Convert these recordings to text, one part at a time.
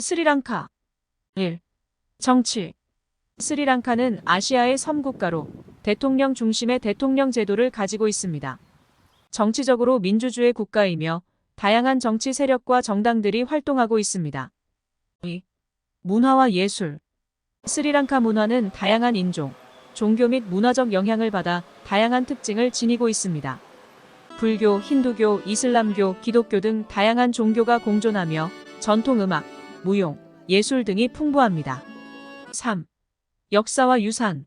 스리랑카 1. 정치. 스리랑카는 아시아의 섬국가로 대통령 중심의 대통령 제도를 가지고 있습니다. 정치적으로 민주주의 국가이며 다양한 정치 세력과 정당들이 활동하고 있습니다. 2. 문화와 예술. 스리랑카 문화는 다양한 인종, 종교 및 문화적 영향을 받아 다양한 특징을 지니고 있습니다. 불교, 힌두교, 이슬람교, 기독교 등 다양한 종교가 공존하며 전통 음악, 무용, 예술 등이 풍부합니다. 3. 역사와 유산.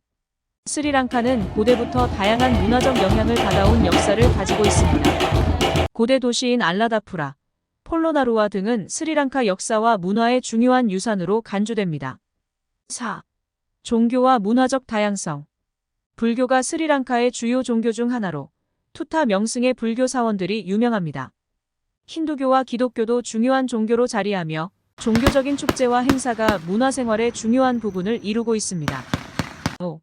스리랑카는 고대부터 다양한 문화적 영향을 받아온 역사를 가지고 있습니다. 고대 도시인 알라다푸라, 폴로나루아 등은 스리랑카 역사와 문화의 중요한 유산으로 간주됩니다. 4. 종교와 문화적 다양성. 불교가 스리랑카의 주요 종교 중 하나로 투타 명승의 불교 사원들이 유명합니다. 힌두교와 기독교도 중요한 종교로 자리하며 종교적인 축제와 행사가 문화생활의 중요한 부분을 이루고 있습니다. 5.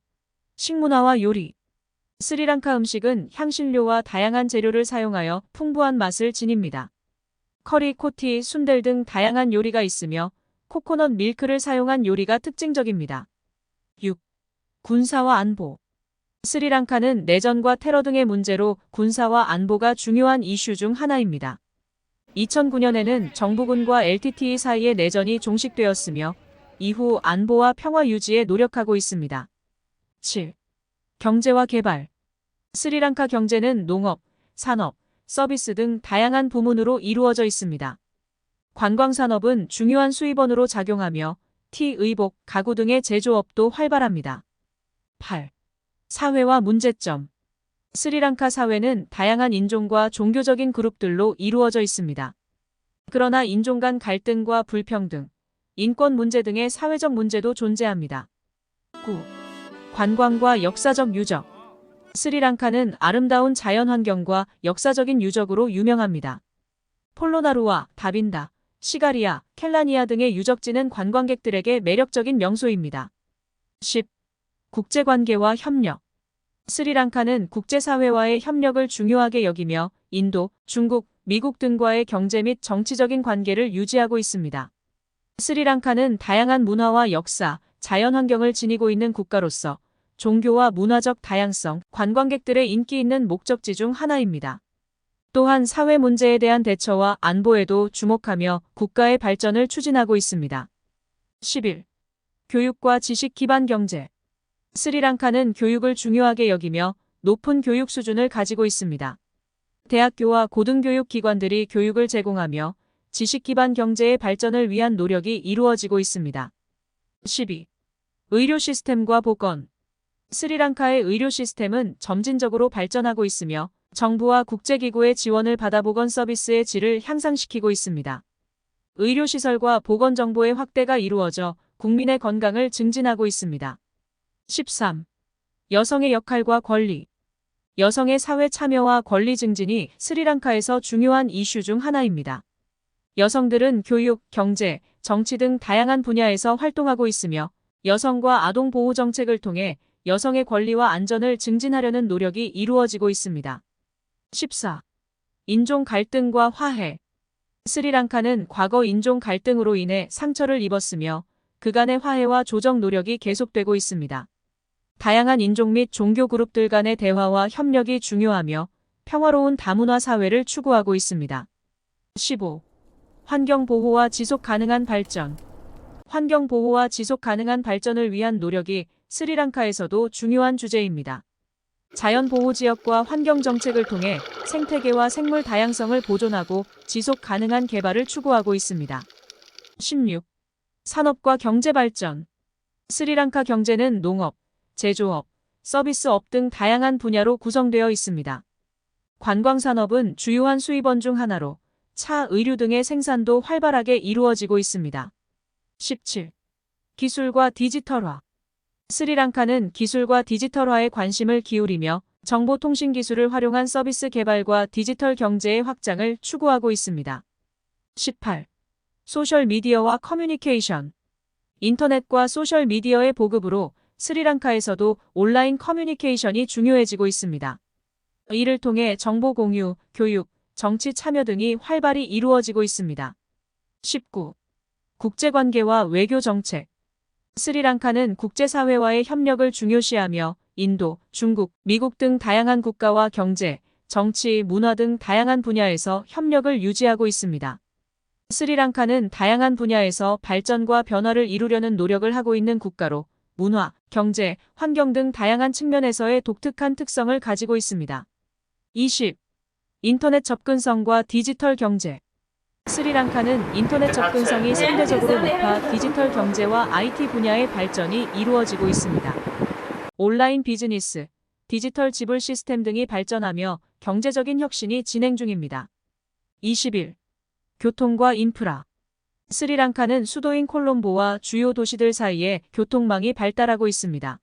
식문화와 요리. 스리랑카 음식은 향신료와 다양한 재료를 사용하여 풍부한 맛을 지닙니다. 커리, 코티, 순델 등 다양한 요리가 있으며 코코넛 밀크를 사용한 요리가 특징적입니다. 6. 군사와 안보. 스리랑카는 내전과 테러 등의 문제로 군사와 안보가 중요한 이슈 중 하나입니다. 2009년에는 정부군과 LTTE 사이의 내전이 종식되었으며 이후 안보와 평화 유지에 노력하고 있습니다. 7. 경제와 개발. 스리랑카 경제는 농업, 산업, 서비스 등 다양한 부문으로 이루어져 있습니다. 관광산업은 중요한 수입원으로 작용하며 티, 의복, 가구 등의 제조업도 활발합니다. 8. 사회와 문제점. 스리랑카 사회는 다양한 인종과 종교적인 그룹들로 이루어져 있습니다. 그러나 인종 간 갈등과 불평등, 인권 문제 등의 사회적 문제도 존재합니다. 9. 관광과 역사적 유적. 스리랑카는 아름다운 자연환경과 역사적인 유적으로 유명합니다. 폴로나루아, 다빈다, 시가리아, 켈라니아 등의 유적지는 관광객들에게 매력적인 명소입니다. 10. 국제관계와 협력. 스리랑카는 국제사회와의 협력을 중요하게 여기며 인도, 중국, 미국 등과의 경제 및 정치적인 관계를 유지하고 있습니다. 스리랑카는 다양한 문화와 역사, 자연환경을 지니고 있는 국가로서 종교와 문화적 다양성, 관광객들의 인기 있는 목적지 중 하나입니다. 또한 사회 문제에 대한 대처와 안보에도 주목하며 국가의 발전을 추진하고 있습니다. 11. 교육과 지식 기반 경제. 스리랑카는 교육을 중요하게 여기며 높은 교육 수준을 가지고 있습니다. 대학교와 고등교육 기관들이 교육을 제공하며 지식 기반 경제의 발전을 위한 노력이 이루어지고 있습니다. 12. 의료 시스템과 보건. 스리랑카의 의료 시스템은 점진적으로 발전하고 있으며 정부와 국제기구의 지원을 받아 보건 서비스의 질을 향상시키고 있습니다. 의료시설과 보건정보의 확대가 이루어져 국민의 건강을 증진하고 있습니다. 13. 여성의 역할과 권리. 여성의 사회 참여와 권리 증진이 스리랑카에서 중요한 이슈 중 하나입니다. 여성들은 교육, 경제, 정치 등 다양한 분야에서 활동하고 있으며 여성과 아동 보호 정책을 통해 여성의 권리와 안전을 증진하려는 노력이 이루어지고 있습니다. 14. 인종 갈등과 화해. 스리랑카는 과거 인종 갈등으로 인해 상처를 입었으며 그간의 화해와 조정 노력이 계속되고 있습니다. 다양한 인종 및 종교 그룹들 간의 대화와 협력이 중요하며 평화로운 다문화 사회를 추구하고 있습니다. 15. 환경 보호와 지속 가능한 발전. 환경 보호와 지속 가능한 발전을 위한 노력이 스리랑카에서도 중요한 주제입니다. 자연 보호 지역과 환경 정책을 통해 생태계와 생물 다양성을 보존하고 지속 가능한 개발을 추구하고 있습니다. 16. 산업과 경제 발전. 스리랑카 경제는 농업, 제조업, 서비스업 등 다양한 분야로 구성되어 있습니다. 관광산업은 주요한 수입원 중 하나로 차, 의류 등의 생산도 활발하게 이루어지고 있습니다. 17. 기술과 디지털화. 스리랑카는 기술과 디지털화에 관심을 기울이며 정보통신 기술을 활용한 서비스 개발과 디지털 경제의 확장을 추구하고 있습니다. 18. 소셜미디어와 커뮤니케이션. 인터넷과 소셜미디어의 보급으로 스리랑카에서도 온라인 커뮤니케이션이 중요해지고 있습니다. 이를 통해 정보 공유, 교육, 정치 참여 등이 활발히 이루어지고 있습니다. 19. 국제관계와 외교 정책. 스리랑카는 국제사회와의 협력을 중요시하며 인도, 중국, 미국 등 다양한 국가와 경제, 정치, 문화 등 다양한 분야에서 협력을 유지하고 있습니다. 스리랑카는 다양한 분야에서 발전과 변화를 이루려는 노력을 하고 있는 국가로 문화, 경제, 환경 등 다양한 측면에서의 독특한 특성을 가지고 있습니다. 20. 인터넷 접근성과 디지털 경제. 스리랑카는 인터넷 접근성이 상대적으로 높아 디지털 경제와 IT 분야의 발전이 이루어지고 있습니다. 온라인 비즈니스, 디지털 지불 시스템 등이 발전하며 경제적인 혁신이 진행 중입니다. 21. 교통과 인프라. 스리랑카는 수도인 콜롬보와 주요 도시들 사이에 교통망이 발달하고 있습니다.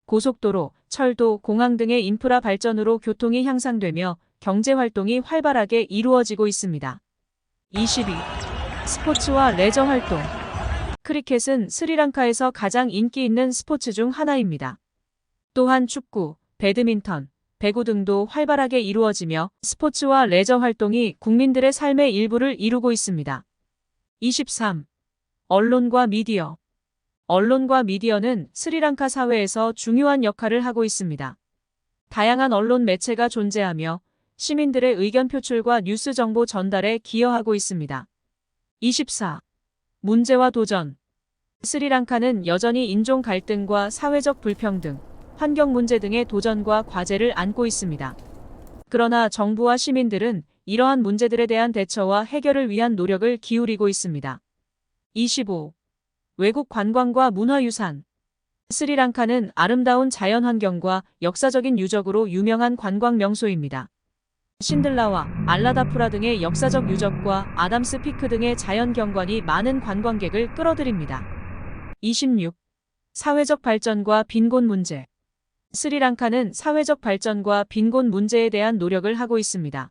고속도로, 철도, 공항 등의 인프라 발전으로 교통이 향상되며 경제 활동이 활발하게 이루어지고 있습니다. 22. 스포츠와 레저 활동. 크리켓은 스리랑카에서 가장 인기 있는 스포츠 중 하나입니다. 또한 축구, 배드민턴, 배구 등도 활발하게 이루어지며 스포츠와 레저 활동이 국민들의 삶의 일부를 이루고 있습니다. 23. 언론과 미디어. 언론과 미디어는 스리랑카 사회에서 중요한 역할을 하고 있습니다. 다양한 언론 매체가 존재하며 시민들의 의견 표출과 뉴스 정보 전달에 기여하고 있습니다. 24. 문제와 도전. 스리랑카는 여전히 인종 갈등과 사회적 불평등, 환경 문제 등의 도전과 과제를 안고 있습니다. 그러나 정부와 시민들은 이러한 문제들에 대한 대처와 해결을 위한 노력을 기울이고 있습니다. 25. 외국 관광과 문화유산. 스리랑카는 아름다운 자연환경과 역사적인 유적으로 유명한 관광 명소입니다. 신들라와 알라다푸라 등의 역사적 유적과 아담스 피크 등의 자연 경관이 많은 관광객을 끌어들입니다. 26. 사회적 발전과 빈곤 문제. 스리랑카는 사회적 발전과 빈곤 문제에 대한 노력을 하고 있습니다.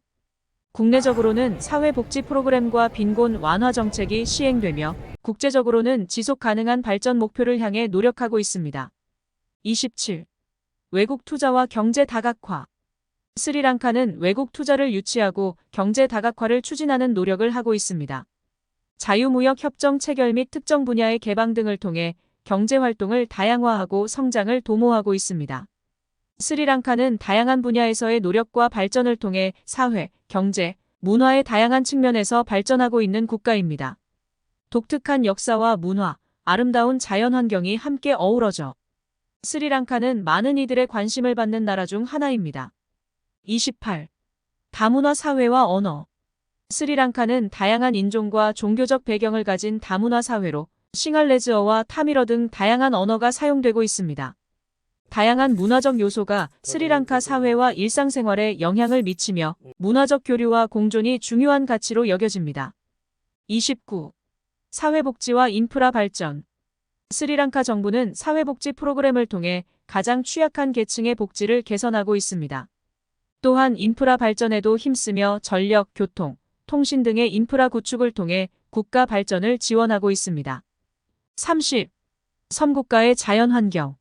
국내적으로는 사회복지 프로그램과 빈곤 완화 정책이 시행되며 국제적으로는 지속 가능한 발전 목표를 향해 노력하고 있습니다. 27. 외국 투자와 경제 다각화. 스리랑카는 외국 투자를 유치하고 경제 다각화를 추진하는 노력을 하고 있습니다. 자유무역 협정 체결 및 특정 분야의 개방 등을 통해 경제 활동을 다양화하고 성장을 도모하고 있습니다. 스리랑카는 다양한 분야에서의 노력과 발전을 통해 사회, 경제, 문화의 다양한 측면에서 발전하고 있는 국가입니다. 독특한 역사와 문화, 아름다운 자연환경이 함께 어우러져 스리랑카는 많은 이들의 관심을 받는 나라 중 하나입니다. 28. 다문화 사회와 언어. 스리랑카는 다양한 인종과 종교적 배경을 가진 다문화 사회로 싱할레즈어와 타밀어 등 다양한 언어가 사용되고 있습니다. 다양한 문화적 요소가 스리랑카 사회와 일상생활에 영향을 미치며 문화적 교류와 공존이 중요한 가치로 여겨집니다. 29. 사회복지와 인프라 발전. 스리랑카 정부는 사회복지 프로그램을 통해 가장 취약한 계층의 복지를 개선하고 있습니다. 또한 인프라 발전에도 힘쓰며 전력, 교통, 통신 등의 인프라 구축을 통해 국가 발전을 지원하고 있습니다. 30. 섬국가의 자연환경.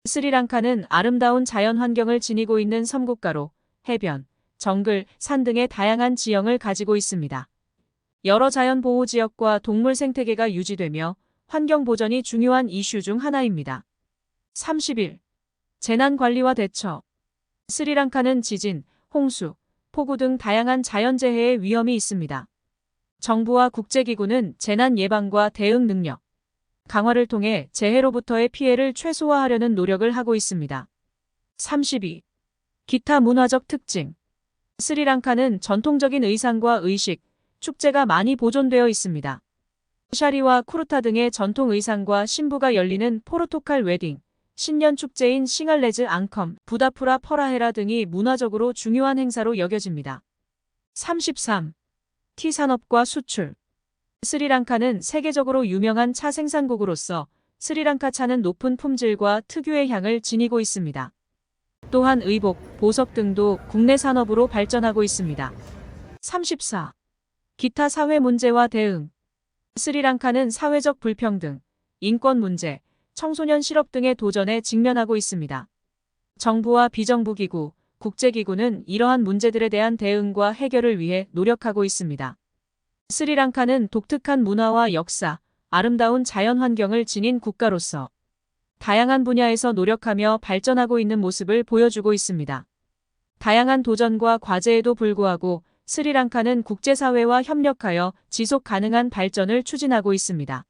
스리랑카는 아름다운 자연환경을 지니고 있는 섬국가로 해변, 정글, 산 등의 다양한 지형을 가지고 있습니다. 여러 자연보호지역과 동물 생태계가 유지되며 환경 보전이 중요한 이슈 중 하나입니다. 31. 재난관리와 대처. 스리랑카는 지진, 홍수, 폭우 등 다양한 자연재해의 위험이 있습니다. 정부와 국제기구는 재난 예방과 대응 능력 강화를 통해 재해로부터의 피해를 최소화하려는 노력을 하고 있습니다. 32. 기타 문화적 특징. 스리랑카는 전통적인 의상과 의식, 축제가 많이 보존되어 있습니다. 샤리와 쿠르타 등의 전통 의상과 신부가 열리는 포르토칼 웨딩, 신년 축제인 싱할레즈 앙컴, 부다푸라 퍼라헤라 등이 문화적으로 중요한 행사로 여겨집니다. 33. 티 산업과 수출. 스리랑카는 세계적으로 유명한 차 생산국으로서 스리랑카 차는 높은 품질과 특유의 향을 지니고 있습니다. 또한 의복, 보석 등도 국내 산업으로 발전하고 있습니다. 34. 기타 사회 문제와 대응. 스리랑카는 사회적 불평등, 인권 문제, 청소년 실업 등의 도전에 직면하고 있습니다. 정부와 비정부 기구, 국제기구는 이러한 문제들에 대한 대응과 해결을 위해 노력하고 있습니다. 스리랑카는 독특한 문화와 역사, 아름다운 자연 환경을 지닌 국가로서 다양한 분야에서 노력하며 발전하고 있는 모습을 보여주고 있습니다. 다양한 도전과 과제에도 불구하고 스리랑카는 국제사회와 협력하여 지속 가능한 발전을 추진하고 있습니다.